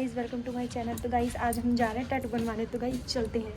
Guys welcome to my channel. तो guys आज हम जा रहे हैं टैटू बनवाने, तो गाइस चलते हैं।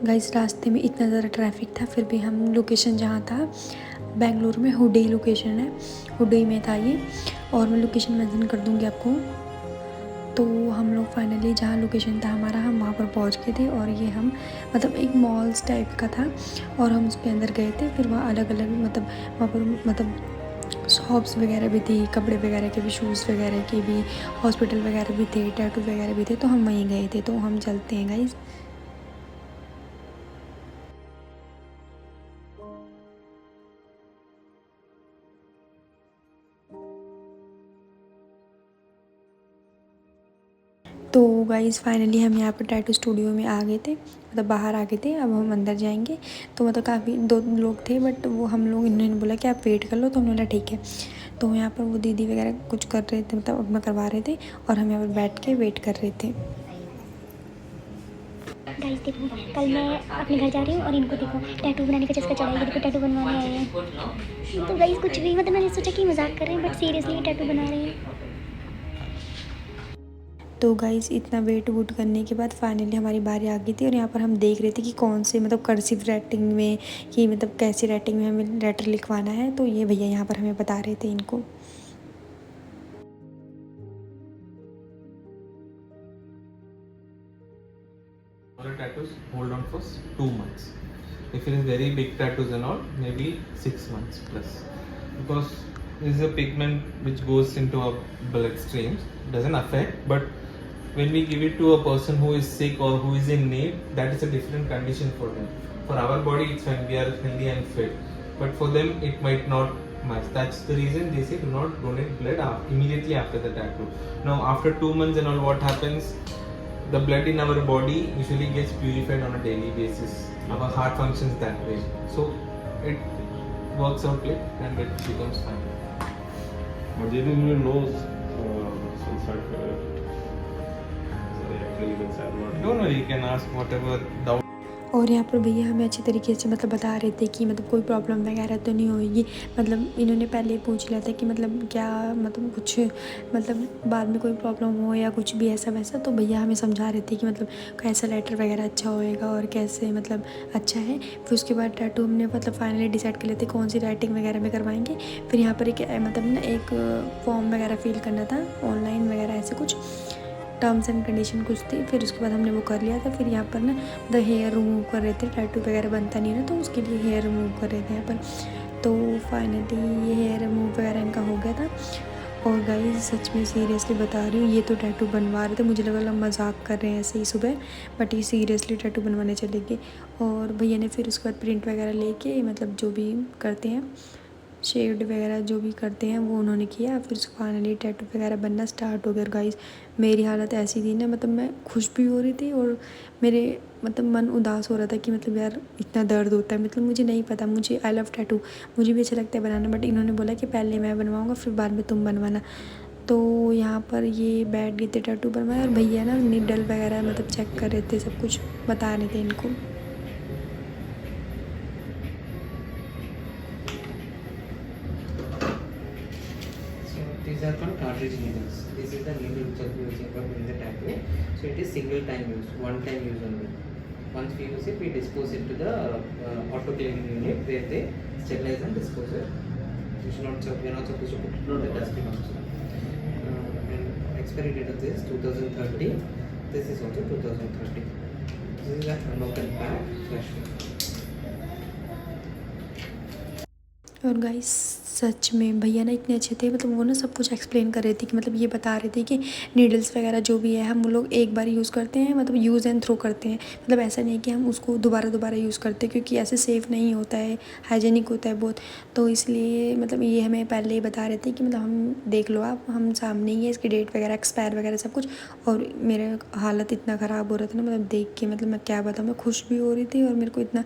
गाइस रास्ते में इतना ज़्यादा ट्रैफिक था, फिर भी हम लोकेशन जहाँ था बेंगलुरु में हुडई लोकेशन है, हुडई में था ये, और मैं लोकेशन मेंशन कर दूँगी आपको। तो हम लोग फाइनली जहाँ लोकेशन था हमारा, हम वहाँ पर पहुँच गए थे। और ये हम मतलब एक मॉल्स टाइप का था और हम उसके अंदर गए थे। फिर वहाँ अलग अलग मतलब वहाँ पर मतलब शॉप्स वगैरह भी थी, कपड़े वगैरह के भी, शूज़ वगैरह के भी, हॉस्पिटल वगैरह भी थे, टैटू वगैरह भी थे। तो हम वहीं गए थे। तो हम चलते हैं गाइस। तो गाइस फाइनली हम यहाँ पर टैटू स्टूडियो में आ गए थे, मतलब बाहर आ गए थे। अब हम अंदर जाएंगे। तो मतलब काफ़ी 2 लोग थे, बट वो हम लोग, इन्होंने बोला कि आप वेट कर लो, तो हमने बोला ठीक है। तो यहाँ पर वो दीदी वगैरह कुछ कर रहे थे, मतलब अपना करवा रहे थे, और हम यहाँ पर बैठ के वेट कर रहे थे। गाइस देखो, कल मैं अपने घर जा रही हूँ और इनको देखो टैटू बनाने का चस्का चढ़ा है। देखो टैटू बनवाने आए हैं। तो गाइस कुछ भी मतलब मैंने सोचा कि मजाक कर रहे हैं, बट सीरियसली टैटू बना रहे हैं। तो गाइस इतना वेट वूट करने के बाद फाइनली हमारी बारी आ गई थी। और यहाँ पर हम देख रहे थे कि कौन से मतलब कर्सिव राइटिंग में, कि मतलब कैसी राइटिंग में हमें लेटर लिखवाना है। तो ये भैया यहाँ पर हमें बता रहे थे इनको। Smaller tattoos hold on for 2 months. If it is very big tattoos and all, maybe 6 months plus. Because this is a pigment which goes into our bloodstreams, doesn't affect, but when we give it to a person who is sick or who is in need, that is a different condition for them. For our body, it's when we are healthy and fit, but for them, it might not much. That's the reason they say do not donate blood immediately after the tattoo. Now, after 2 months and all, what happens? The blood in our body usually gets purified on a daily basis. Our heart functions that way, so it works out late and it becomes fine. But they didn't even know since sorry, actually even said what. Don't worry, you can ask whatever doubt. और यहाँ पर भैया हमें अच्छी तरीके से मतलब बता रहे थे कि मतलब कोई प्रॉब्लम वगैरह तो नहीं होगी। मतलब इन्होंने पहले ही पूछ लिया था कि मतलब क्या मतलब कुछ मतलब बाद में कोई प्रॉब्लम हो या कुछ भी ऐसा वैसा। तो भैया हमें समझा रहे थे कि मतलब कैसा लेटर वगैरह अच्छा होएगा और कैसे मतलब अच्छा है। फिर उसके बाद टैटू हमने मतलब फाइनली डिसाइड कर लेते कौन सी राइटिंग वगैरह में करवाएंगे। फिर यहाँ पर एक मतलब ना एक फॉर्म वगैरह फिल करना था ऑनलाइन वगैरह, ऐसे कुछ टर्म्स एंड कंडीशन कुछ थी। फिर उसके बाद हमने वो कर लिया था। फिर यहाँ पर ना मतलब हेयर रिमूव कर रहे थे, टैटू वगैरह बनता नहीं ना, तो उसके लिए हेयर रिमूव कर रहे थे यहाँ पर। तो फाइनली ये हेयर रिमूव वगैरह इनका हो गया था। और गाइस सच में सीरियसली बता रही हूँ, ये तो टैटू बनवा रहे थे, मुझे लगा मजाक कर रहे हैं ऐसे ही सुबह, बट ये सीरियसली टैटू बनवाने चले गए। और भैया ने फिर उसके बाद प्रिंट वगैरह लेके मतलब जो भी करते हैं, शेड वगैरह जो भी करते हैं वो उन्होंने किया। फिर फाइनली टैटू वगैरह बनना स्टार्ट हो गया। गाइस मेरी हालत ऐसी थी ना, मतलब मैं खुश भी हो रही थी और मेरे मतलब मन उदास हो रहा था कि मतलब यार इतना दर्द होता है। मतलब मुझे नहीं पता, मुझे आई लव टैटू, मुझे भी अच्छा लगता है बनाना, बट इन्होंने बोला कि पहले मैं बनवाऊँगा फिर बाद में तुम बनवाना। तो यहाँ पर ये बैठ गए थे टैटू बनवाए, और भैया ना नीडल वगैरह मतलब चेक कर रहे थे, सब कुछ बता रहे थे इनको। These are called cartridge needles. This is the needle which will be using for doing the tattoo. So it is single time use, one time use only. Once we use it, we dispose it to the auto cleaning unit where they sterilize and dispose it. We are not supposed to put it in the dustbin also. And expiry date of this 2030. This is also 2030. This is an unopened pack, fresh one. और guys सच में भैया ना इतने अच्छे थे, मतलब वो ना सब कुछ एक्सप्लेन कर रहे थे कि मतलब ये बता रहे थे कि नीडल्स वगैरह जो भी है हम लोग एक बार यूज़ करते हैं, मतलब यूज़ एंड थ्रो करते हैं, मतलब ऐसा नहीं कि हम उसको दोबारा यूज़ करते हैं, क्योंकि ऐसे सेफ़ नहीं होता है, हाइजीनिक होता है बहुत। तो इसलिए मतलब ये हमें पहले ही बता रहे थे कि मतलब हम देख लो आप, हम सामने ही है, इसकी डेट वगैरह एक्सपायर वगैरह सब कुछ। और मेरा हालत इतना ख़राब हो रहा था ना, मतलब देख के, मतलब मैं क्या बताऊँ, मैं खुश भी हो रही थी और मेरे को इतना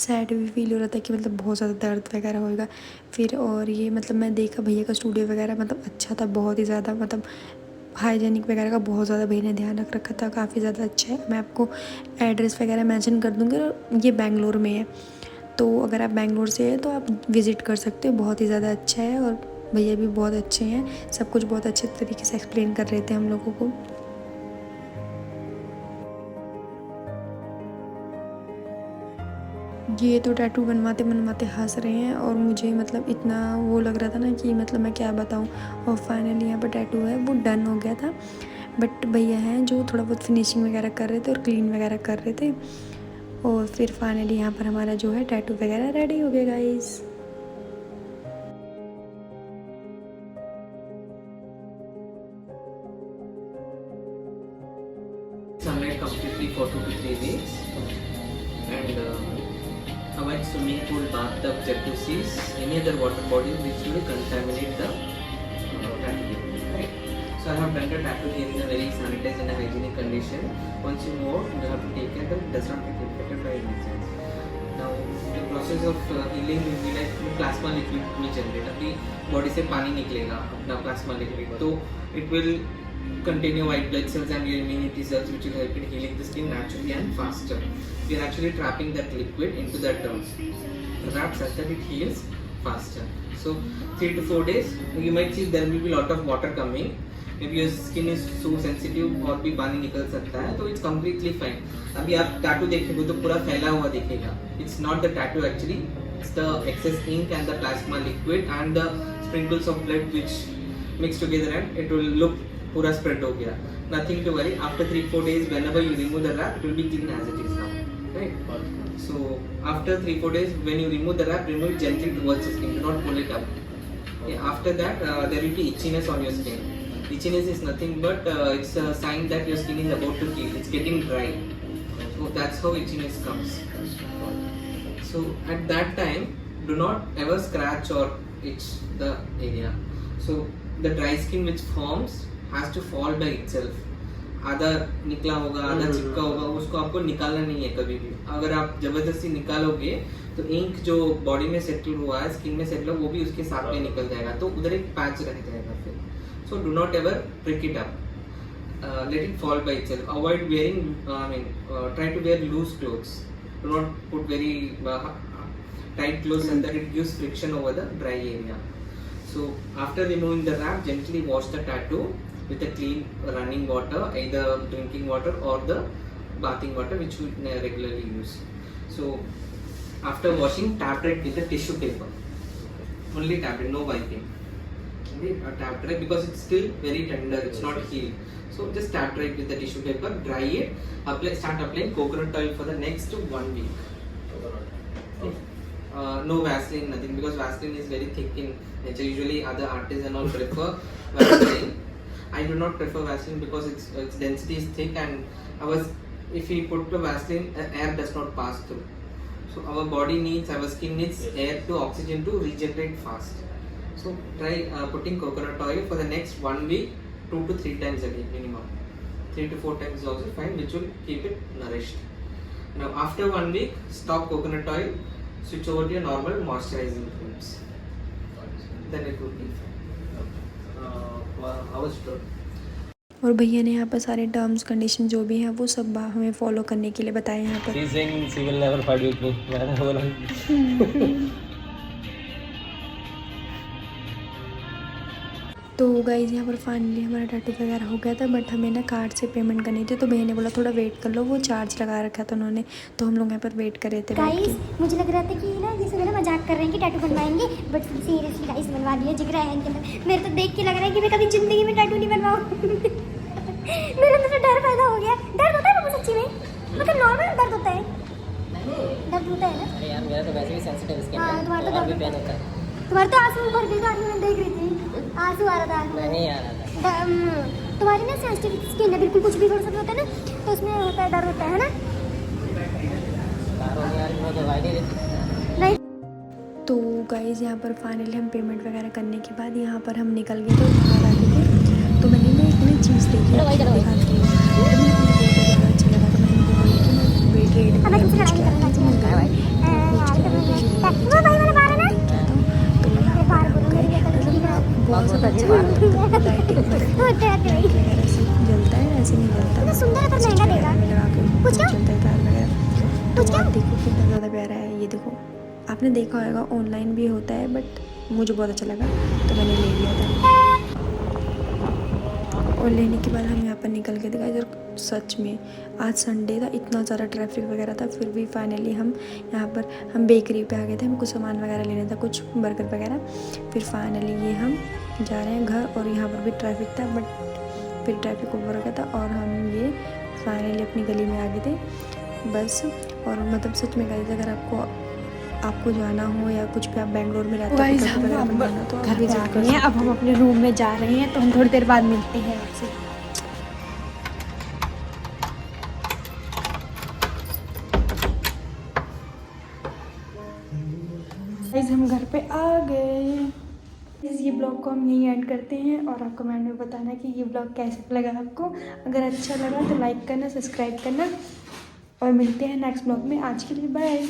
सैड भी फील हो रहा था कि मतलब बहुत ज़्यादा दर्द वगैरह होएगा फिर। और ये मतलब मैं देखा भैया का स्टूडियो वगैरह मतलब अच्छा था, बहुत ही ज़्यादा, मतलब हाइजीनिक वगैरह का बहुत ज़्यादा भैया ने ध्यान रख रखा था, काफ़ी ज़्यादा अच्छा है। मैं आपको एड्रेस वगैरह मेंशन कर दूँगी। और ये बेंगलोर में है, तो अगर आप बेंगलोर से हैं तो आप विज़िट कर सकते हो, बहुत ही ज़्यादा अच्छा है। और भैया भी बहुत अच्छे हैं, सब कुछ बहुत अच्छे तरीके से एक्सप्लेन कर रहे थे हम लोगों को। ये तो टैटू बनवाते हंस रहे हैं और मुझे मतलब इतना वो लग रहा था ना कि मतलब मैं क्या बताऊँ। और फाइनली यहाँ पर टैटू है वो डन हो गया था, बट भैया हैं जो थोड़ा बहुत फिनिशिंग वगैरह कर रहे थे और क्लीन वगैरह कर रहे थे। और फिर फाइनली यहाँ पर हमारा जो है टैटू वगैरह रेडी हो गया guys. Sunlight completely for 2 to 3 weeks, and avoid swimming pool, bathtub, jacuzzis, any other water bodies which will contaminate the tattoo. Right. So I have done the tattoo here in a very sanitized and a hygienic condition. Once you move, you have to take care that it does not get infected by insects. Now the process of healing will be like plasma liquid will generate. अभी body से पानी निकलेगा अपना plasma liquid, तो it will contain your white blood cells and your immunity cells, which will help in healing the skin naturally and faster. We are actually trapping that liquid into that wrap such that it heals faster. So 3 to 4 days, you might see there will be a lot of water coming. Maybe your skin is so sensitive और भी पानी निकल सकता है, तो it's completely fine. अभी आप tattoo देखेंगे तो पूरा फैला हुआ दिखेगा. It's not the tattoo actually. It's the excess ink and the plasma liquid and the sprinkles of blood which mix together and it will look पूरा spread हो गया. Nothing to worry. After 3-4 days, whenever you remove the wrap, it will be clean as it is now. Right? So after 3-4 days, when you remove the wrap, remove it gently towards the skin. Do not pull it up. Okay, after that, there will be itchiness on your skin. Itchiness is nothing but it's a sign that your skin is about to heal. It's getting dry. So that's how itchiness comes. So at that time, do not ever scratch or itch the area. So the dry skin which forms has to fall by itself. आधा निकला होगा, आधा चिपका होगा, उसको आपको निकालना नहीं है कभी भी। अगर आप जबरदस्ती निकालोगे तो इंक जो बॉडी में सेटल हुआ है, स्किन में सेटल, वो भी उसके साथ में निकल जाएगा, तो उधर एक पैच रह जाएगा फिर। So do not ever prick it up, let it fall by itself. Avoid wearing, try to wear loose clothes, do not put very tight clothes and that it gives friction over the dry area. So after removing the wrap, gently wash the tattoo with a clean running water, either drinking water or the bathing water which you regularly use. So after washing, tap it with a tissue paper. Only tap it, no wiping. Okay, tap it because it's still very tender, it's not healed. So just tap it with the tissue paper, dry it, start applying coconut oil for the next 1 week. Okay. No Vaseline, nothing, because Vaseline is very thick in nature. Usually other artists and all prefer Vaseline. I do not prefer Vaseline because its density is thick, and if we put the Vaseline, air does not pass through. So our body needs, our skin needs air to oxygen to regenerate fast. So try putting coconut oil for the next 1 week, 2 to 3 times a day minimum. 3 to 4 times is also fine, which will keep it nourished. Now after 1 week, stop coconut oil. Switch over to your normal moisturizing creams. Then it will be fine. और भैया ने यहाँ पर सारे terms condition जो भी हैं वो सब हमें फॉलो करने के लिए बताए यहाँ पर। She will never fight with me. मैंने बोला तो गाइस यहाँ पर फाइनली हमारा टैटू वगैरह हो गया था, बट हमें ना कार्ड से पेमेंट करनी थी, तो भैया ने बोला थोड़ा वेट कर लो, वो चार्ज लगा रखा था उन्होंने, तो हम लोग यहाँ पर वेट कर रहे थे बैठ गाइस के। मुझे लग रहा था कि ना ये सब ना मजाक कर रहे हैं कि टैटू बनवाएंगे, बट सीरियसली गाइस बनवा दिया, जिगरा है इनके अंदर। मेरे तो देख के लग रहा है कि मैं कभी जिंदगी में टैटू नहीं बनवाऊँ। मेरे अंदर डर पैदा हो गया। दर्द होता है बाबू सच्ची में? मतलब नॉर्मल दर्द होता है? दर्द होता है ना? अरे यार मेरा तो वैसे भी सेंसिटिव स्किन हाँ, है, तुम्हारा तो और भी दर्द पेन होता है। तुम्हारे तो आंसू भर गए गाड़ी में, देख रही थी आंसू आ रहा था आंखों में। नहीं आ रहा था। तुम्हारी ना सेंसिटिव स्किन है, बिल्कुल कुछ भी थोड़ा सा होता है ना तो उसमें होता है, दर्द होता है ना? यार मैं दवाई नहीं देती। नहीं तो गाइस यहाँ पर फाइनली हम पेमेंट वगैरह करने के बाद यहाँ पर हम निकल गए, तो बाहर आ गए थे। तो मैंने ना एक नई चीज़ देखी, दिखाती हूँ, तो मुझे बहुत ज़्यादा अच्छा लगा, तो मैंने उनको बोला कि मैं वेट रेट अब मैं तुमसे लड़ाई नहीं करना बहुत ज़्यादा अच्छा वगैरह से जलता है, ऐसे नहीं जलता, सुंदर है पर महंगा देगा। लगा के कुछ क्या? चलता है तार वगैरह। तो कुछ क्या? आप देखो कितना ज़्यादा प्यारा है, ये देखो, आपने देखा होगा ऑनलाइन भी होता है, बट मुझे बहुत अच्छा लगा तो मैंने ले लिया था। और लेने के बाद हम यहाँ पर निकल गए थे गाइस, और सच में आज संडे था, इतना ज़्यादा ट्रैफिक वगैरह था, फिर भी फाइनली हम यहाँ पर हम बेकरी पे आ गए थे, हमें कुछ सामान वगैरह लेना था, कुछ बर्गर वगैरह। फिर फाइनली ये हम जा रहे हैं घर, और यहाँ पर भी ट्रैफिक था, बट फिर ट्रैफिक ओवर हो गया था और हम ये फाइनली अपनी गली में आ गए थे बस। और मतलब सच में गाइस, अगर आपको जाना हो या कुछ भी, आप बेंगलोर में रहते हो तो आप विजिट कर सकते हैं। अब हम अपने रूम में जा रहे हैं, तो हम थोड़ी देर बाद मिलते हैं आपसे। गाइस हम घर पे आ गए। ये ब्लॉग को हम यहीं एंड करते हैं, और आप कमेंट में बताना कि ये ब्लॉग कैसा लगा आपको। अगर अच्छा लगा तो लाइक करना, सब्सक्राइब करना, और मिलते हैं नेक्स्ट ब्लॉग में। आज के लिए बाय।